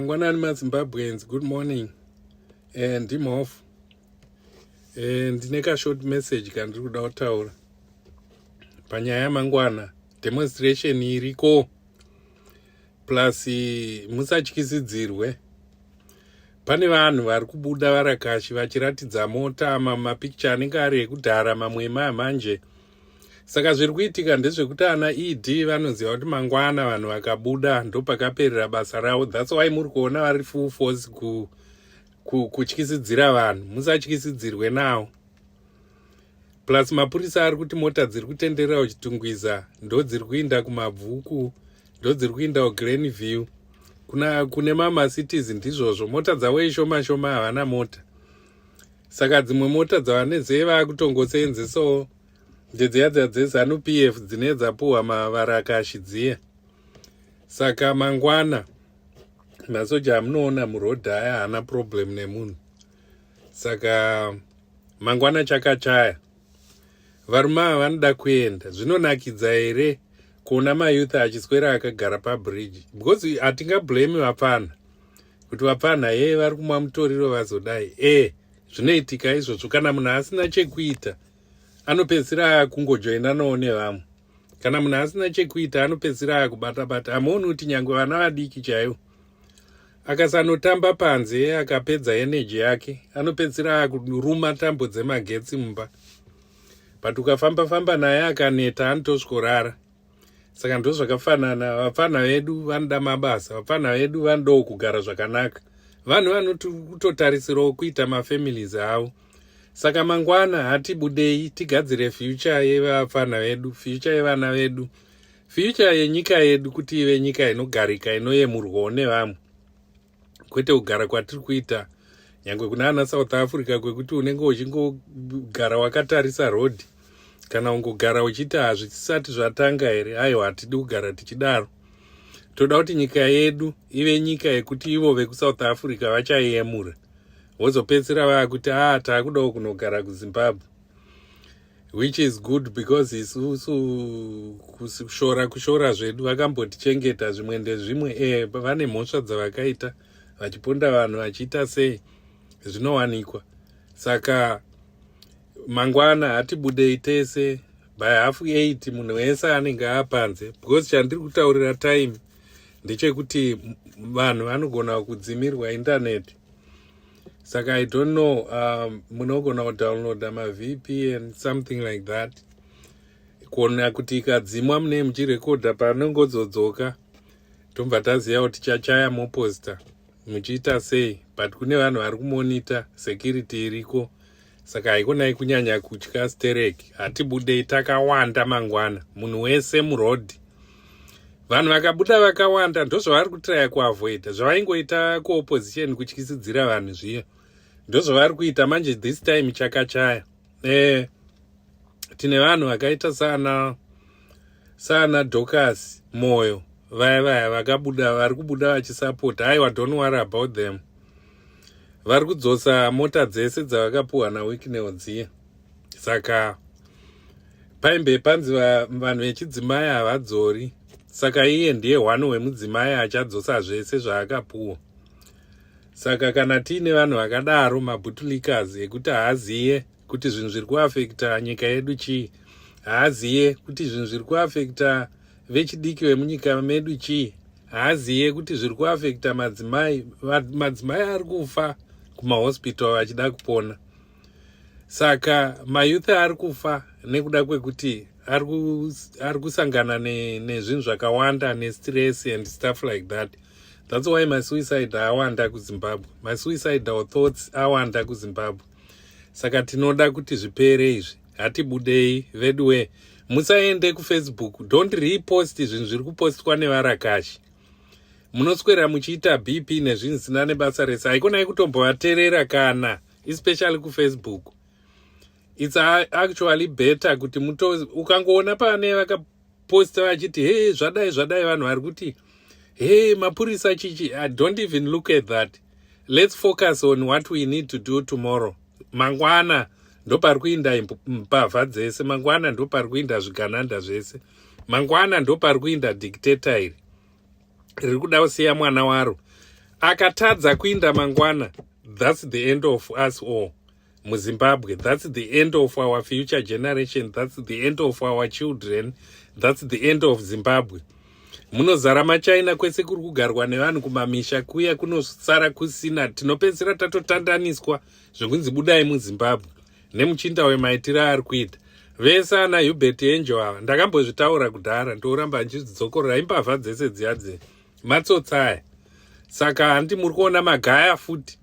Mangwanani maZimbabweans, good morning. And I'm off. And ndineka short message kandiri kuda kutaura. Panyaya mangwana, demonstration iriko. Plus musatyisidzirwe. Pane vanhu vari kubuda varakashi vachiratidza mota mapicture anenge ari ekudhara mamwe manje. Saka zviri kuitika ndezvekuti ana ED vanoziva kuti mangwana vanhu vakabuda ndopakaperera basa ravo. That's why muri kuona vari full force kutyisidzira vanhu. Musatyisidzirwe nawo. Plus mapurisa ari kuti mota dziri kutenderera uchitungwiza ndo dziri kuinda kumabvuku, ndo dziri kuinda kuGlenview. Kune mamacities ndizvozvo, mota dzavo ishoma shoma havana mota. Saka dzimwe mota dzavaneze vakutongoseenzesawo ndedziya dzeZANU PF dzine dzapuhwa varakashi dziye. Saka mangwana masoja amunoona murodhi aya haana problem nemunhu. Saka mangwana chakachaya. Varume ava vanoda kuenda. Zvinonakidza here kuona mayouth achiswera akagara pabridge? Because hatingablame vapana. Kuti vapana vari kumwa mutoriro vazodai. Zvinoitika izvozvo kana munhu asina chekuita. Anopedzisira kungojoina nawo nevamwe. Kana munhu asina chekuita anopedzisira kubata-bata. Hamuoni kuti nyangwe vana vadiki chaivo akasanotamba panze akapedza energy yake anopedzisira kuruma tambo dzemagetsi mumba. But ukafamba naye akaneta anotosvorara. Saka ndo zvakafanana, vapfana vedu vanoda mabasa, vapfana vedu vanodawo kugara zvakanaka. Vanhu vanototarisirawo kuita mafamilies avo. Saka mangwana hatibudei tigadzire future yevapfana vedu, future yevana vedu, future yenyika yedu kuti ive nyika inogarika inoyemurwawo nevamwe. Kwete kugara kwatiri kuita nyangwe kuna ana South Africa kwekuti unenge uchingogara wakatarisa road kana ungogara uchiti hazvisati zvatanga here. Aiwa, hatidi kugara tichidaro. Toda kuti nyika yedu ive nyika yekuti ivo vekuSouth Africa vachayemura. Vozopedzisira vakuti taakudawo kunogara kuZimbabwe. Which is good because isusu kushora zvedu vakambotichengeta zvimwe ndezvimwe. Vane mhosva dzavakaita vachiponda vanhu vachiita sei zvinowanikwa. Saka mangwana hatibudei tese by 7:30 munhu wese anenge apanze. Because chandiri kutaurira time ndechekuti vanhu vanogona kudzimirwa internet. Saka I don't know, munogona kudownloada VPN something like that. Kuona kuti ikadzimwa mune muchirekodha panongodzodzoka tobva taziva kuti tichachaya moposta muchiita sei. But kune vanhu vari kumonita security iriko. Saka haikonai kunyanya kutya stereki. Hatibudei takawanda mangwana. Munhu wese murodhi. Vanhu vakabuda vakawanda ndozvavari kutraya kuavoida. Zvavaingoita kuopposition kutyisidzira vanhu zviya. Ndozvavari kuita manje this time chakachaya. Tine vanhu vakaita sana Dorcas Moyo. Vaya vakabuda vari kubuda vachisapota. Aiwa, don't worry about them. Vari kudzosa mota dzese dzavakapuhwa naWicknell dziye. Saka paimbe panzi vanhu vechidzimai havadzori. Saka iye ndiye one wemudzimai achadzosa zvese zvaakapuhwa. Saka kana tiine vanhu vakadaro mabhutulikazi ekuti haaziye kuti zvinhu zviri kuafekta nyika yedu chii, haaziye kuti zvinhu zviri kuafekta vechidiki vemunyika medu chii, haaziye kuti zviri kuafekta madzimai ari kufa kumahospital vachida kupona. Saka mayouth ari kufa nekuda kwekuti ari kusangana nezvinhu zvakawanda nestress and stuff like that. That's why masuicide awanda kuZimbabwe. Masuicidal thoughts awanda kuZimbabwe. Saka tinoda kuti zvipere izvi. Hatibudei veduwe. Musaende kuFacebook. Don't repost zvinhu zviri kupostwa nevarakashi. Munoswera muchiita BP nezvinhu zvisina nebasa rese. Haikonai kutombovateerera kana, especially kuFacebook. It's actually better kuti ukangoona pane vakaposta vachiti zvadai vanhu vari kuti mapurisa chichi. Don't even look at that. Let's focus on what we need to do tomorrow. Mangwana ndo pari kuinda mbavha dzese. Mangwana ndo pari kuinda zvigananda zvese. Mangwana ndo pari kuinda dictator iri riri kuda kusiya mwana waro akatadza kuinda mangwana, that's the end of us all. MuZimbabwe, that's the end of our future generation, that's the end of our children, that's the end of Zimbabwe. Munozara maChina kwese kuri kugarwa nevanhu kumamisha kuya kunosara kusina, tinopedzisira tatotandaniswa zvekunzi budai muZimbabwe nemuchinda wemaitiro ari kuita. Vese ana Hubert Angel ava ndakambozvitaura kudhara, ndouramba nchizvidzokorera imbavha dzese dziyadze matsotsaya. Saka handi muri kuona magaya futi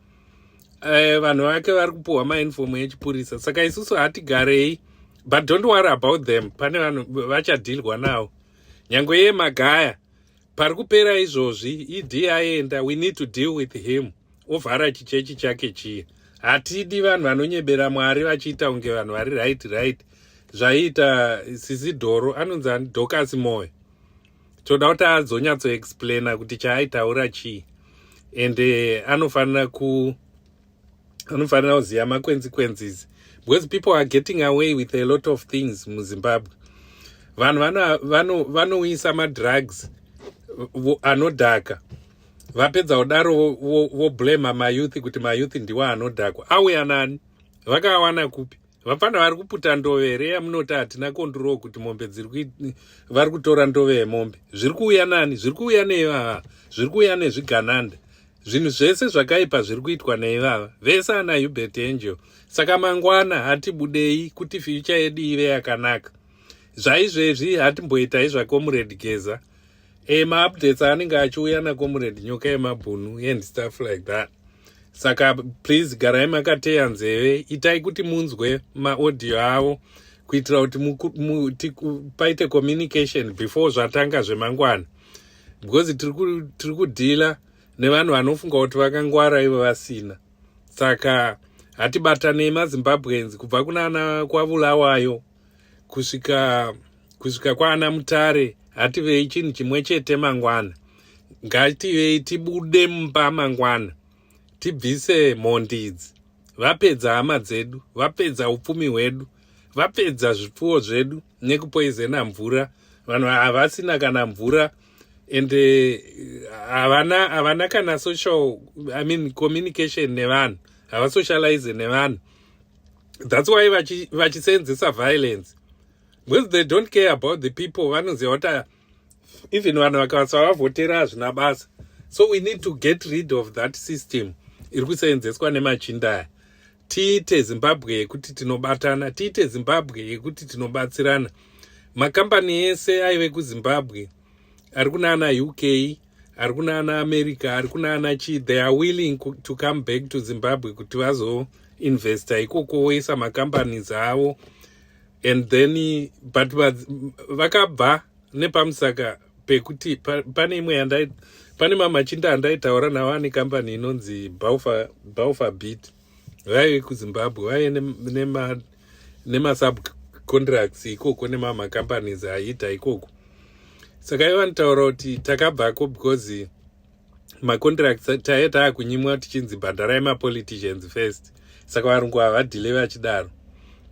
vanhu vake vari kupuhwa mainfomu yechipurisa. Saka isusu hatigarei, but don't worry about them, pane vanhu vachadhilwa navo. Nyangwe ye magaya pari kupera izvozvi idi aenda, we need to deal with him, ovhara chichechi chake chiya. Hatidi vanhu vanonyebera Mwari vachiita unge vanhu vari right. Zvaita Sisi Dhoro, anonzi Dorcas Moyo, toda kuti azonyatsoexplaina kuti chaaitaura chii, ende anofanira kuziva makonsekwenses, because people are getting away with a lot of things muZimbabwe. Vanhu vanoisa madrugs anodhaka, vapedza kudaro voblema mayouth kuti mayouth ndiwo anodhakwa. Auya nani? Vakawana kupi? Vapana vari kuputa ndove here yamunoti hatina control kuti mombe vari kutora ndove yemombe. Zviri kuuya nani? Zviri kuuya neivava, zviri kuuya nezvigananda. Zvinhu zvese zvakaipa zviri kuitwa neivava, vese ana Hubert Angel. Saka mangwana hatibudei kuti future yedu ive yakanaka. Zvaizvezvi hatimboitai zvaComrade Geza, maupdates anenge achiuya naComrade Nyoka yeMabhunu and stuff like that. Saka please garai makateya nzeve, itai kuti munzwe maaudio avo kuitira kuti paite communication before zvatanga zvemangwana, because tiri kudhila nevanhu vanofunga kuti vakangwara ivo vasina. Saka hatibatanei maZimbabweans, kubva kunana kwaVulawayo kusvika kwaana Mutare, hativei chinhu chimwe chete mangwana. Ngativei tibude mumba mangwana, tibvise mhondi idzi. Vapedza hama dzedu, vapedza upfumi hwedu, vapedza zvipfuwo zvedu nekupoizena mvura. Vanhu havasina kana mvura, ende havana kana communication nevanhu, havasocialize nevanhu. That's why vachisenzesa violence, because they don't care about the people. Vanoziva kuti even vanhu vakasavavhotera hazvina basa. So we need to get rid of that system iri kusenzeswa nemachinda. Tiite Zimbabwe yekuti tinobatana, tiite Zimbabwe yekuti tinobatsirana. Makambani ese aive kuZimbabwe, ari kunana UK, ari kunana America, ari kunana they are willing to come back to Zimbabwe kuti vazoinvesta ikoko voisa macompanies avo. And then but vakabva nepamusaka pekuti pane imwe pane mamachinda andaitaura nawo ane company inonzi Baufa Beat, vaive kuZimbabwe, vaive nemasubcontracts ikoko nemamacompanies aiita ikoko. Saka ivo vanotaura kuti takabvako because macontracts taiye taakunyimwa tichinzi bhandarai mapoliticians first. Saka varungu havadhile vachidaro.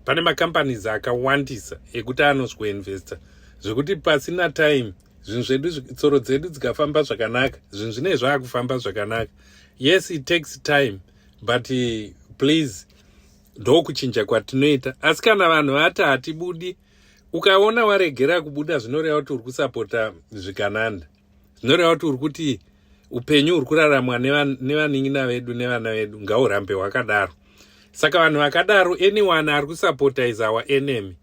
Pane macompanies akawandisa ekuti anosweinvesta zvekuti pasina time zvinhu zvedu tsoro dzedu dzikafamba zvakanaka, zvinhu zvinenge zvaakufamba zvakanaka. Yes, it takes time, but please ndokuchinja kwatinoita. Asi kana vanhu vati hatibudi, ukaona waregera kubuda, zvinoreva kuti uri kusapota zvigananda, zvinoreva kuti uri kuti upenyu uri kuraramwa nevanin'ina vedu nevana vedu ngaurambe hwakadaro. Saka vanhu vakadaro, anyone ari kusapota is our enemy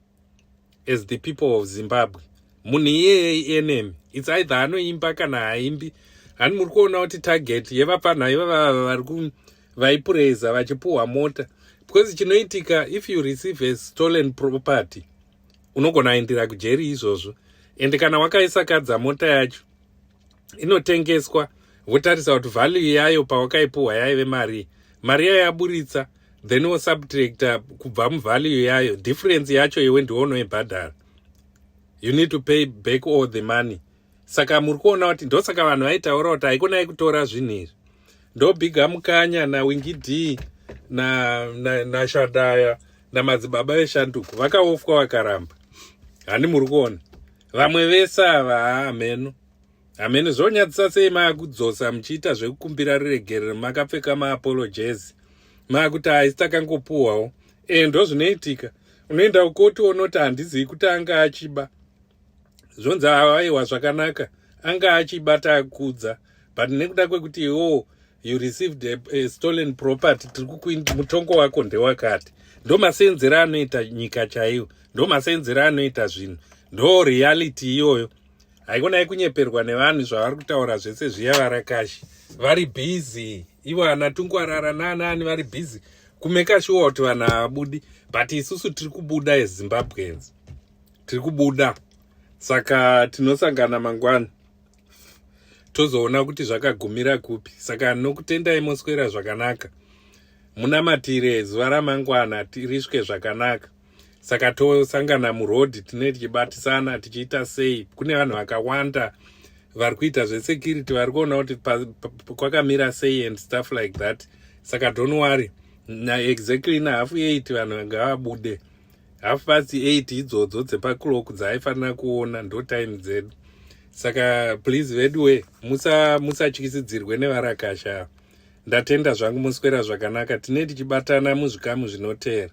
as the people of Zimbabwe. Munhu iyeye enemy, it's either anoimba kana haimbi. Hani muri kuona kuti target yevapanha ivava vari vaipureza vachipuhwa mota, because chinoitika, if you receive a stolen property unogona endera kujeri izvozvo. Ende kana wakaisa kadza mota yacho inotengeswa, votarisa kuti value yayo pawakaipuhwa yaive mari yayo yaburitsa, then wosubtracta kubva muvalue yayo, difference yacho iwe ndiwo unoibhadhara. You need to pay back all the money. Saka muri kuona kuti ndosaka vanhu vaitaura kuti haikonai kutora zvinhu izvi. Ndobhiga Mukanya naWingy D na Shadaya namadzibaba veshanduku vakaofwa vakaramba. Hani muri kuona vamwe vese ava meno hamene zvonyadzisa sei maakudzosa muchiita zvekukumbira riregerero makapfeka maapologies maakuti haisi takangopuhwawo ndo zvinoitika. Unoenda kukoti onoti handizivi kuti anga achiba, zvonzi aiwa zvakanaka, anga achibata akudza, but nekuda kwekuti you received a stolen property, tiri kukuindi mutongo wako ndewakati. Ndo masenzero anoita nyika chaiwo, ndo masenzero anoita zvinhu, ndo reality iyoyo. Haikonai kunyeperwa nevanhu zvavari kutaura zvese zviya varakashi vari busy, ivo ana tungwarara naanani vari busy kumeka sure kuti vanhu havabudi, but isusu tiri kubuda eZimbabweans, tiri kubuda. Saka tinosangana mangwana tozoona kuti zvakagumira kupi. Saka nokutendai moswera zvakanaka, munamatire zuva ramangwana risvike zvakanaka. Saka tosangana murodhi tinenge tichibatisana tichiita sei. Kune vanhu vakawanda vari kuita zvesecurity, vari kuona kuti kwakamira sei and stuff like that. Saka don't worry, exactly na 7:30 vanhu ngavabude. 8:30 idzodzo dzepaclock dzaaifanira kuona, ndo time dzedu. Saka please vedwe musatyisidzirwe nevarakasha. Ndatenda zvangu muswera zvakanaka, tinenge tichibatana muzvikamu zvinotera.